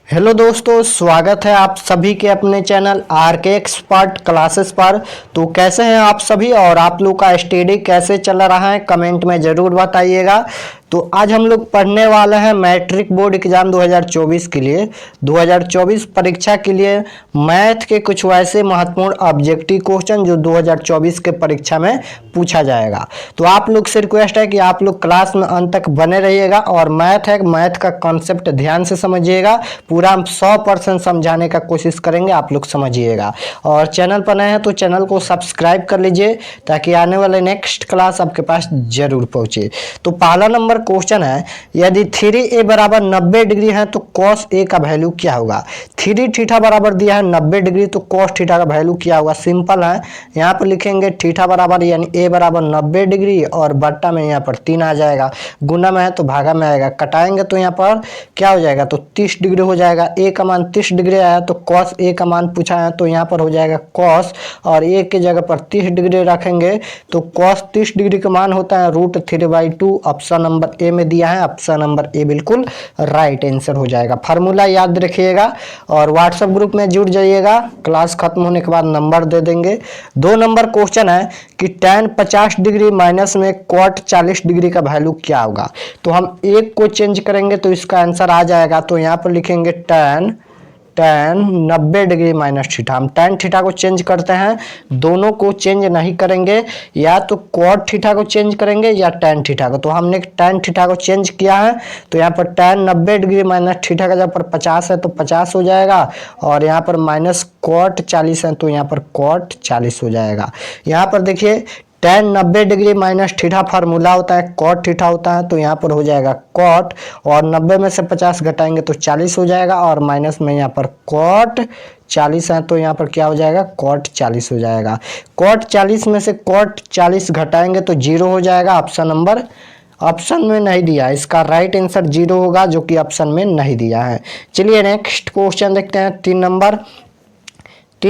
Hello दोस्तों, स्वागत है आप सभी के अपने चैनल आर के एक्सपर्ट क्लासेस पर। तो कैसे हैं आप सभी और आप लोग का स्टडी कैसे चल रहा है, कमेंट में ज़रूर बताइएगा। तो आज हम लोग पढ़ने वाले हैं मैट्रिक बोर्ड एग्जाम 2024 के लिए। 2024 परीक्षा के लिए मैथ के कुछ वैसे महत्वपूर्ण ऑब्जेक्टिव क्वेश्चन जो 2024 के परीक्षा में पूछा जाएगा। तो आप लोग से रिक्वेस्ट है कि आप लोग क्लास में अंत तक बने रहिएगा और मैथ है, मैथ का कॉन्सेप्ट ध्यान से समझिएगा। पूरा हम 100% समझाने का कोशिश करेंगे, आप लोग समझिएगा। और चैनल पर नए हैं तो चैनल को सब्सक्राइब कर लीजिए ताकि आने वाले नेक्स्ट क्लास आपके पास जरूर पहुंचे। तो पहला नंबर क्वेश्चन है, यदि 3a बराबर 90 डिग्री है तो cos a का वैल्यू क्या होगा। 3 थीटा बराबर दिया है 90 डिग्री, तो cos थीटा का वैल्यू क्या होगा। सिंपल है, यहाँ पर लिखेंगे थीटा बराबर यानी a बराबर 90 डिग्री और बट्टा में यहाँ पर 3 आ जाएगा, गुना में है तो भागा में आएगा, कटाएंगे तो यहाँ पर क्या हो जाएगा, तो 30 डिग्री हो जाएगा। a का मान 30 डिग्री आया तो cos a का मान पूछा है तो यहाँ पर हो जाएगा cos, और a की जगह पर 30 डिग्री रखेंगे तो cos 30 डिग्री का मान होता है √3/2। ऑप्शन नंबर ए में दिया है, ऑप्शन नंबर ए बिल्कुल राइट आंसर हो जाएगा। फार्मूला याद रखिएगा और व्हाट्सएप ग्रुप में जुड़ जाइएगा, क्लास खत्म होने के बाद नंबर दे देंगे। 2 नंबर क्वेश्चन है कि tan 50 डिग्री माइनस में cot 40 डिग्री का वैल्यू क्या होगा। तो हम एक को चेंज करेंगे तो इसका आंसर आ जाएगा। तो यहाँ पर लिखेंगे tan 90 डिग्री माइनस थीटा। हम tan थीटा को चेंज करते हैं, दोनों को चेंज नहीं करेंगे, या तो cot थीटा को चेंज करेंगे या tan थीटा को। तो हमने tan थीटा को चेंज किया है तो यहाँ पर tan 90 डिग्री माइनस थीटा का जब पर 50 है तो 50 हो जाएगा, और यहाँ पर माइनस cot 40 है तो यहाँ पर cot 40 हो जाएगा। यहाँ पर देखिए tan 90 degree minus theta formula होता है cot थीटा होता है, तो यहाँ पर हो जाएगा cot, और 90 में से 50 घटाएंगे तो 40 हो जाएगा, और माइनस में यहाँ पर cot 40 है तो यहाँ पर क्या हो जाएगा, cot 40 हो जाएगा। cot 40 में से cot 40 घटाएंगे तो 0 हो जाएगा। ऑप्शन में नहीं दिया, इसका राइट आंसर 0 होगा जो कि ऑप्शन में नहीं दिया है। चलिए नेक्स्ट क्वेश्चन देखते हैं। 3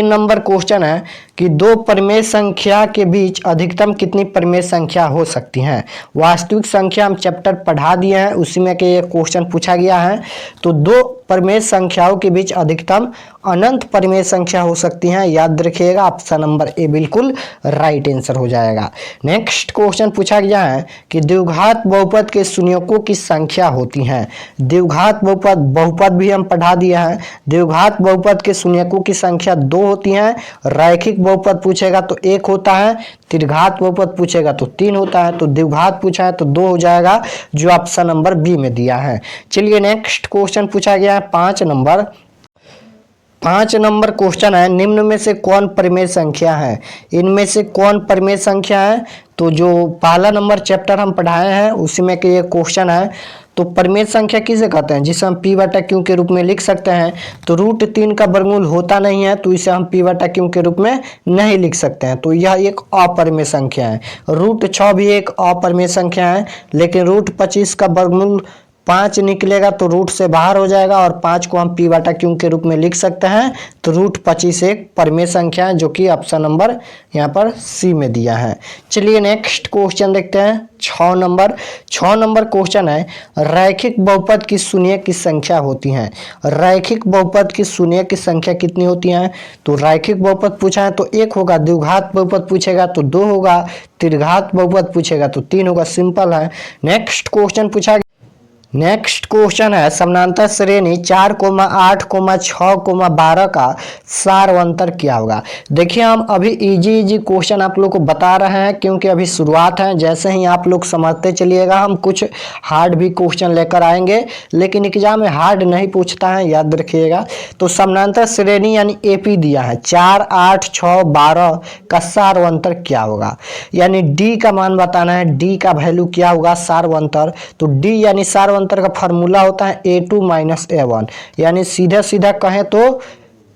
नंबर क्वेश्चन है कि 2 परिमेय संख्या के बीच अधिकतम कितनी परिमेय संख्या हो सकती हैं। वास्तविक संख्या हम चैप्टर पढ़ा दिए हैं, उसी में के ये क्वेश्चन पूछा गया है। तो 2 परिमेय संख्याओं के बीच अधिकतम अनंत परिमेय संख्या हो सकती हैं, याद रखिएगा। ऑप्शन नंबर ए बिल्कुल राइट आंसर हो जाएगा। नेक्स्ट क्वेश्चन पूछा गया है कि द्विघात बहुपद के शून्यकों की संख्या होती है। द्विघात बहुपद भी हम पढ़ा दिया है। द्विघात बहुपद के शून्यकों की संख्या 2 होती है। रैखिक बहुपद पूछेगा तो 1 होता है, त्रिघात बहुपद पूछेगा तो 3 होता है, तो द्विघात पूछा है तो 2 हो जाएगा जो ऑप्शन नंबर बी में दिया है। चलिए नेक्स्ट क्वेश्चन पूछा गया है 5 नंबर क्वेश्चन है, निम्न में से कौन परिमेय संख्या है। इनमें से कौन परिमेय संख्या है। तो जो पहला नंबर चैप्टर हम पढ़ाए हैं उसी में के ये क्वेश्चन है। तो परिमेय संख्या किसे कहते हैं, जिसे हम p/q के रूप में लिख सकते हैं। तो √3 का वर्गमूल होता नहीं है तो इसे हम p/q के रूप में नहीं लिख सकते हैं, तो यह एक अपरिमेय संख्या है। √6 भी एक अपरिमेय संख्या है, लेकिन √25 का वर्गमूल 5 निकलेगा तो रूट से बाहर हो जाएगा, और 5 को हम p/q के रूप में लिख सकते हैं। तो √25 एक परिमेय संख्या है जो कि ऑप्शन नंबर यहाँ पर सी में दिया है। चलिए नेक्स्ट क्वेश्चन देखते हैं। 6 नंबर क्वेश्चन है, रैखिक बहुपद की शून्य की संख्या होती है। रैखिक बहुपद की शून्य की संख्या कितनी होती है। तो रैखिक बहुपद पूछा है तो 1 होगा, द्विघात बहुपद पूछेगा तो 2 होगा, त्रिघात बहुपद पूछेगा तो 3 होगा। सिंपल है। नेक्स्ट क्वेश्चन है, समानांतर श्रेणी 4, 8, 6, 12 का सार अंतर क्या होगा। देखिए हम अभी इजी क्वेश्चन आप लोग को बता रहे हैं क्योंकि अभी शुरुआत है। जैसे ही आप लोग समझते चलिएगा हम कुछ हार्ड भी क्वेश्चन लेकर आएंगे, लेकिन एग्जाम में हार्ड नहीं पूछता है, याद रखिएगा। तो समानांतर श्रेणी यानी एपी दिया है, 4, 8, 6, 12 का सार अंतर क्या होगा। यानी डी का मान बताना है, डी का वैल्यू क्या होगा सार अंतर। तो डी यानी सार अंतर का फार्मूला होता है a2 - a1, यानी सीधा कहें तो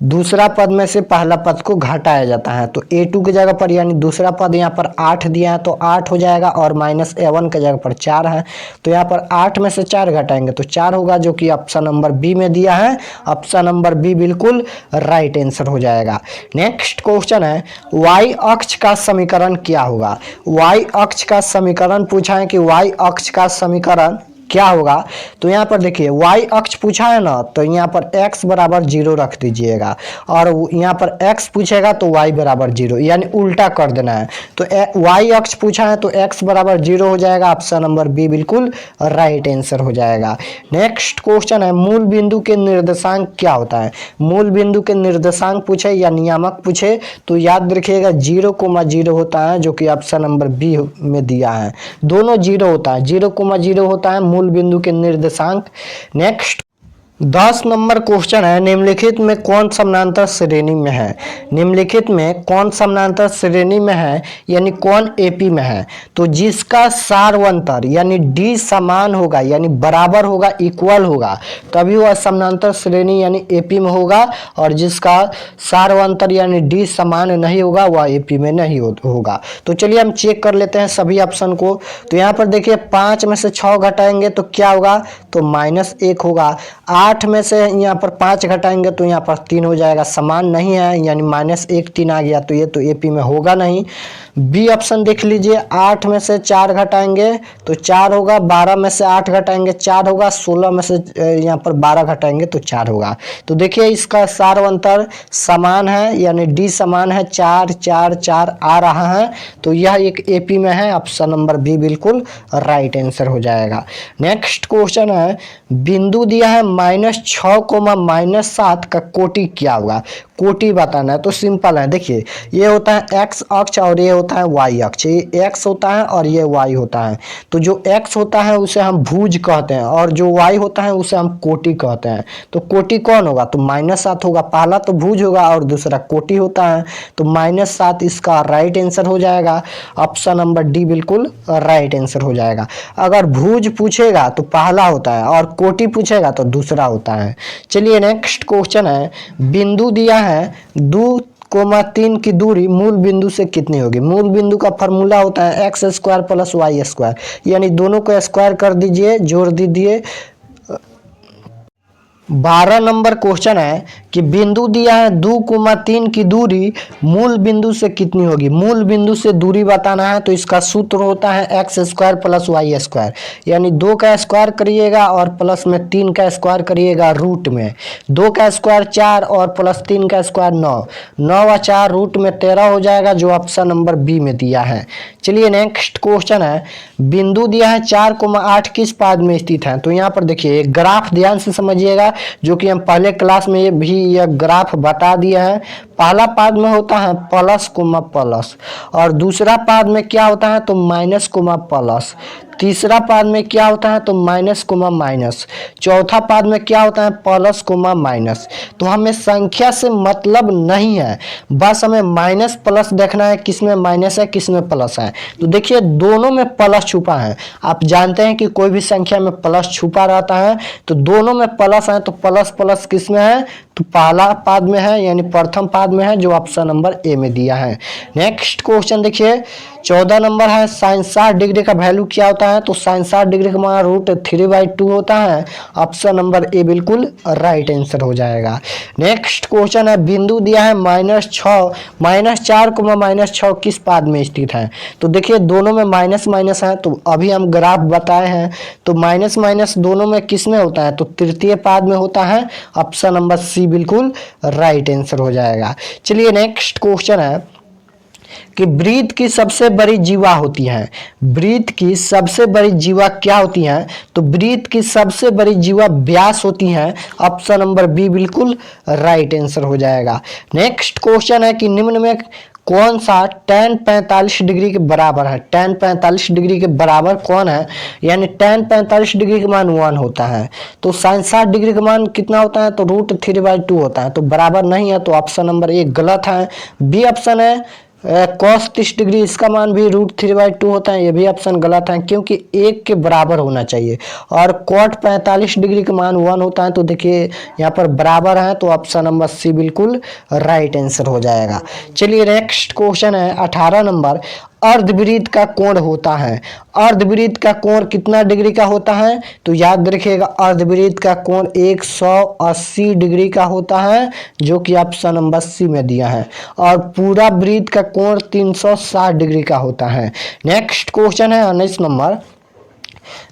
दूसरा पद में से पहला पद को घटाया जाता है। तो a2 की जगह पर यानी दूसरा पद यहाँ पर 8 दिया है तो 8 हो जाएगा, और -a1 की जगह पर 4 है तो यहाँ पर 8 में से 4 घटाएंगे तो 4 होगा जो कि ऑप्शन नंबर बी में दिया है। ऑप्शन नंबर बी बिल्कुल राइट आंसर हो जाएगा। नेक्स्ट क्वेश्चन है, y अक्ष का समीकरण क्या होगा। y अक्ष का समीकरण पूछा है कि y अक्ष का समीकरण क्या होगा, तो यहाँ पर देखिए y अक्ष पूछा है ना, तो यहाँ पर x बराबर 0 रख दीजिएगा, और यहाँ पर x पूछेगा तो y बराबर 0, यानी उल्टा कर देना है। तो y अक्ष पूछा है तो x बराबर 0 हो जाएगा, ऑप्शन नंबर बी बिल्कुल राइट आंसर हो जाएगा। नेक्स्ट क्वेश्चन है मूल बिंदु के निर्देशांक क्या होता है। मूल बिंदु के निर्देशांक पूछे या नियामक पूछे तो याद रखिएगा 0,0 होता है, जो कि ऑप्शन नंबर बी में दिया है। दोनों 0 होता है, 0,0 होता है मूल बिंदु के निर्देशांक। नेक्स्ट 10 नंबर क्वेश्चन है, निम्नलिखित में कौन समानांतर श्रेणी में है। निम्नलिखित में कौन समानांतर श्रेणी में है, यानी कौन एपी में है। तो जिसका सारवंतर यानी डी समान होगा, यानी बराबर होगा, इक्वल होगा, तभी वह समानांतर श्रेणी यानी एपी में होगा, और जिसका सारवंतर यानी डी समान नहीं होगा वह एपी में नहीं होगा। तो चलिए हम चेक कर लेते हैं सभी ऑप्शन को। तो यहाँ पर देखिए 5 में से 6 घटाएंगे तो क्या होगा, तो -1 होगा। 8 में से यहाँ पर 5 घटाएंगे तो यहाँ पर 3 हो जाएगा, समान नहीं है, यानी -1 3 आ गया, तो ये तो एपी में होगा नहीं। बी ऑप्शन देख लीजिए, 8 में से 4 घटाएंगे तो 4 होगा, 12 में से 8 घटाएंगे 4 होगा, 16 में से यहाँ पर 12 घटाएंगे तो 4 होगा। तो देखिए इसका सारवंतर समान है, यानी डी समान है, 4 4 4 आ रहा है, तो यह एक एपी में है, ऑप्शन नंबर बी बिल्कुल राइट आंसर हो जाएगा। नेक्स्ट क्वेश्चन है, बिंदु दिया है -6, -7 का कोटि क्या होगा। कोटि बताना है तो सिंपल है, देखिए ये होता है x अक्ष और ये होता है y अक्ष, ये x होता है और ये y होता है। तो जो x होता है उसे हम भुज कहते हैं, और जो y होता है उसे हम कोटि कहते हैं। तो कोटि कौन होगा, तो -7 होगा, पहला तो भुज होगा और दूसरा कोटि होता है, तो -7 इसका राइट आंसर हो जाएगा, ऑप्शन नंबर डी बिल्कुल राइट आंसर हो जाएगा। अगर भुज पूछेगा तो पहला होता है और कोटि पूछेगा तो दूसरा होता है। चलिए नेक्स्ट क्वेश्चन है, बिंदु दिया है 2,3 की दूरी मूल बिंदु से कितनी होगी। मूल बिंदु का फॉर्मूला होता है x² + y², यानी दोनों को स्क्वायर कर दीजिए, जोड़ दीजिए। 12 नंबर क्वेश्चन है कि बिंदु दिया है 2,3 की दूरी मूल बिंदु से कितनी होगी। मूल बिंदु से दूरी बताना है तो इसका सूत्र होता है x² + y², यानी 2 का स्क्वायर करिएगा और प्लस में 3 का स्क्वायर करिएगा रूट में। 2 का स्क्वायर 4 और प्लस 3 का स्क्वायर 9, 9 और 4 रूट में 13 हो जाएगा, जो ऑप्शन नंबर बी में दिया है। चलिए नेक्स्ट क्वेश्चन है, बिंदु दिया है 4,8 किस पाद में स्थित है। तो यहाँ पर देखिए ग्राफ ध्यान से समझिएगा, जो कि हम पहले क्लास में भी यह ग्राफ बता दिया है। पहला पाद में होता है प्लस, और दूसरा पाद में क्या होता है तो -, तीसरा पाद में क्या होता है तो माइनस, चौथा पाद में क्या होता है प्लस, तो हमें संख्या से मतलब नहीं है, बस हमें माइनस प्लस देखना है, किसमें माइनस है किसमें प्लस है। तो देखिए दोनों में प्लस छुपा है, आप जानते हैं कि कोई भी संख्या में प्लस छुपा रहता है, तो दोनों में प्लस है, तो प्लस प्लस किसमें है तो पहला पाद में है, यानी प्रथम पाद में है, जो ऑप्शन नंबर ए में दिया है। नेक्स्ट क्वेश्चन देखिए 14 नंबर है, sin 60 डिग्री का वैल्यू क्या होता है। तो sin 60 डिग्री का मान √3/2 होता है, ऑप्शन नंबर ए बिल्कुल राइट आंसर हो जाएगा। नेक्स्ट क्वेश्चन है, बिंदु दिया है -4, -6 किस पाद में स्थित है। तो देखिए दोनों में माइनस माइनस है, तो अभी हम ग्राफ बताए हैं, तो माइनस माइनस दोनों में किस में होता है तो तृतीय पाद में होता है, ऑप्शन नंबर सी बिल्कुल राइट आंसर हो जाएगा। चलिए नेक्स्ट क्वेश्चन है कि वृत्त की सबसे बड़ी जीवा होती है। वृत्त की सबसे बड़ी जीवा क्या होती है, तो वृत्त की सबसे बड़ी जीवा व्यास होती है, ऑप्शन नंबर बी बिल्कुल राइट आंसर हो जाएगा। नेक्स्ट क्वेश्चन है कि निम्न में कौन सा tan 45 डिग्री के बराबर है। tan 45 डिग्री के बराबर कौन है, यानी tan 45 डिग्री का मान 1 होता है, तो sin 60 डिग्री का मान कितना होता है तो √3/2 होता है, तो बराबर नहीं है, तो ऑप्शन नंबर ए गलत है। बी ऑप्शन है cos 30 डिग्री, इसका मान भी √3/2 होता है, ये भी ऑप्शन गलत है, क्योंकि 1 के बराबर होना चाहिए, और cot 45 डिग्री का मान 1 होता है, तो देखिए यहाँ पर बराबर है, तो ऑप्शन नंबर सी बिल्कुल राइट आंसर हो जाएगा। चलिए नेक्स्ट क्वेश्चन है 18 नंबर, अर्धवृत्त का कोण होता है। अर्धवृत्त का कोण कितना डिग्री का होता है, तो याद रखिएगा अर्धवृत्त का कोण 180 डिग्री का होता है, जो कि ऑप्शन नंबर सी में दिया है, और पूरा वृत्त का कोण 360 डिग्री का होता है। नेक्स्ट क्वेश्चन है 19 नंबर,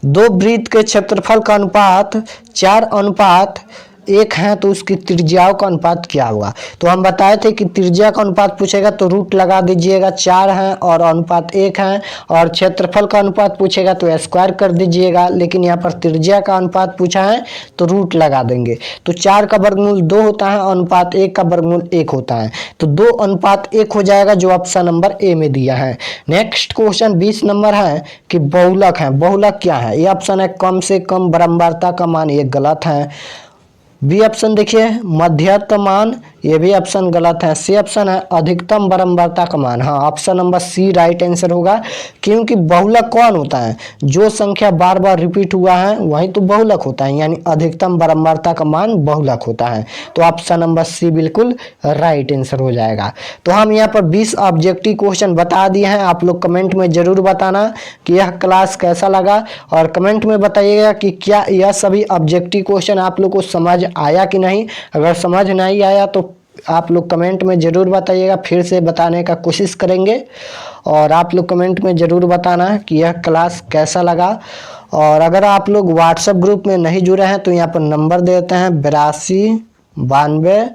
दो वृत्त के क्षेत्रफल का अनुपात 4:1 है तो उसकी त्रिज्याओं का अनुपात क्या होगा। तो हम बताए थे कि त्रिज्या का अनुपात पूछेगा तो रूट लगा दीजिएगा, 4 है और अनुपात 1 है, और क्षेत्रफल का अनुपात पूछेगा तो स्क्वायर कर दीजिएगा, लेकिन यहाँ पर त्रिज्या का अनुपात पूछा है तो रूट लगा देंगे। तो 4 का वर्गमूल 2 होता है, अनुपात 1 का वर्गमूल 1 होता है, तो 2:1 हो जाएगा जो ऑप्शन नंबर ए में दिया है। नेक्स्ट क्वेश्चन 20 नंबर है कि बहुलक है। बहुलक क्या है? ये ऑप्शन है कम से कम बारंबारता का मान, ये गलत है। बी ऑप्शन देखिए मध्यतम मान, ये भी ऑप्शन गलत है। सी ऑप्शन है अधिकतम बारंबारता का मान। हाँ, option number C right answer होगा, क्योंकि बहुलक कौन होता है? जो संख्या बार बार रिपीट हुआ है वही तो बहुलक होता है, यानी अधिकतम बारंबारता का मान बहुलक होता है। तो ऑप्शन नंबर सी बिल्कुल राइट आंसर हो जाएगा। तो हम यहाँ पर 20 ऑब्जेक्टिव क्वेश्चन बता दिए हैं। आप लोग कमेंट में जरूर बताना कि यह क्लास कैसा लगा, और कमेंट में बताइएगा कि क्या यह सभी ऑब्जेक्टिव क्वेश्चन आप लोग को समझ आया कि नहीं। अगर समझ नहीं आया तो आप लोग कमेंट में ज़रूर बताइएगा, फिर से बताने का कोशिश करेंगे। और आप लोग कमेंट में ज़रूर बताना कि यह क्लास कैसा लगा। और अगर आप लोग व्हाट्सएप ग्रुप में नहीं जुड़े हैं तो यहाँ पर नंबर देते हैं 82 92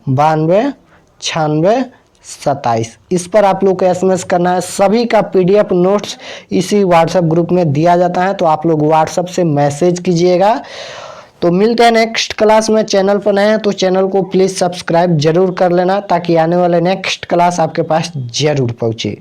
92 96 27। इस पर आप लोग को एसएमएस करना है। सभी का पीडीएफ नोट्स इसी व्हाट्सएप ग्रुप में दिया जाता है, तो आप लोग व्हाट्सएप से मैसेज कीजिएगा। तो मिलते हैं नेक्स्ट क्लास में। चैनल पर नए हैं तो चैनल को प्लीज़ सब्सक्राइब जरूर कर लेना, ताकि आने वाले नेक्स्ट क्लास आपके पास जरूर पहुंचे।